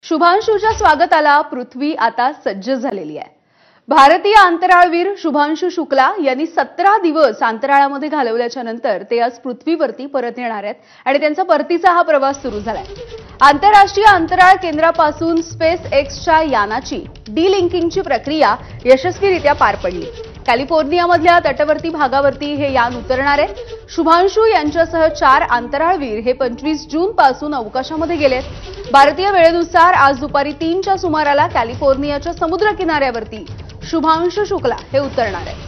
शुभांशूच्या स्वागताला पृथ्वी आता सज्ज झालेली आहे। भारतीय अंतराळवीर शुभांशू शुक्ला यांनी 17 दिवस अंतराळामध्ये घालवल्याच्या नंतर ते आज पृथ्वीवरती परत येणार आहेत आणि त्यांचा परतीचा हा प्रवास सुरू झालाय। आंतरराष्ट्रीय अंतराळ केंद्रापासून स्पेस एक्सच्या यानाची डी-लिंकिंगची प्रक्रिया यशस्वीरित्या पार पडली। कॅलिफोर्नियामधल्या तटवर्ती भागावरती हे यान उतरणार आहे। शुभांशू यांच्यासह 4 अंतराळवीर हे 25 जून पासून अवकाशामध्ये गेलेत। भारतीय वेळेनुसार आज दुपारी 3च्या सुमाराला कॅलिफोर्नियाच्या समुद्र किनाऱ्यावरती शुभांशू शुक्ला हे उतरणार आहे।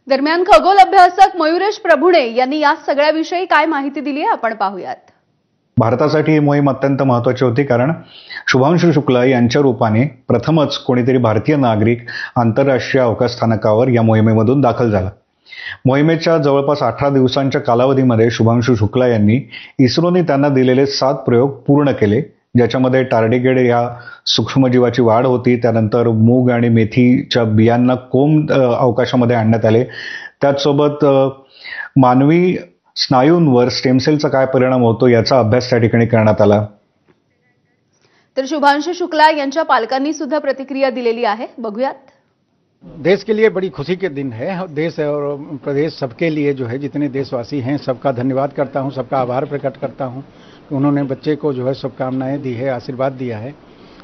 दरम्यान खगोल अभ्यासक मयुरेश प्रभुणे यांनी या सगळ्याविषयी काय माहिती दिली आहे आपण पाहूयात। भारतासाठी ही मोहीम अत्यंत महत्त्वाची होती, कारण शुभांशू शुक्ला यांच्या रूपाने प्रथमच कोणीतरी भारतीय नागरिक आंतरराष्ट्रीय अवकाश स्थानकावर या मोहिमेमधून दाखल झाला। मोहिमेच्या जवळपास 18 दिवसांच्या कालावधीमध्ये शुभांशू शुक्ला यांनी इस्रोने त्यांना दिलेले 7 प्रयोग पूर्ण केले, ज्याच्यामध्ये टार्डिग्रेड या सूक्ष्मजीवाची वाढ होती। त्यानंतर मूग आणि मेथीच्या बियांना कोंब अवकाशामध्ये आणण्यात आले। त्याचसोबत मानवी स्नायूंवर स्टेम सेलचा काय परिणाम होतो याचा अभ्यास त्या ठिकाणी करण्यात आला। तर शुभांशू शुक्ला यांच्या पालकांनी सुद्धा प्रतिक्रिया दिलेली आहे, बघूयात। देश के लिए बड़ी खुशी के दिन है। देश और प्रदेश सबके लिए जो है, जितने देशवासी हैं सबका धन्यवाद करता हूं, सबका आभार प्रकट करता हूं कि उन्होंने बच्चे को जो है शुभकामनाएं दी है, आशीर्वाद दिया है।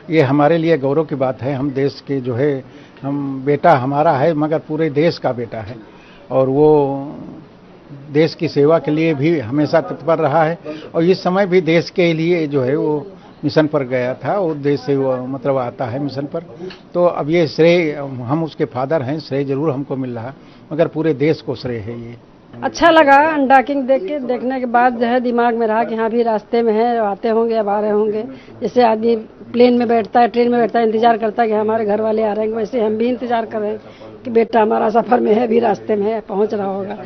ये हमारे लिए गौरव की बात है। हम देश के जो है, हम बेटा हमारा है मगर पूरे देश का बेटा है और वो देश की सेवा के लिए भी हमेशा तत्पर रहा है और इस समय भी देश के लिए जो है वो मिशन पर गया था और देश से वो मतलब आता है मिशन पर। तो अब ये श्रेय, हम उसके फादर हैं, श्रेय जरूर हमको मिल रहा मगर पूरे देश को श्रेय है। ये अच्छा लगा। अनडॉकिंग देखने के बाद जो है दिमाग में रहा कि हाँ भी रास्ते में है, आते होंगे अब आ रहे होंगे। जैसे आदमी प्लेन में बैठता है, ट्रेन में बैठता है, इंतजार करता है कि हमारे घर वाले आ रहे हैं, वैसे हम भी इंतजार कर रहे हैं कि बेटा हमारा सफर में है, भी रास्ते में है, पहुंच रहा होगा।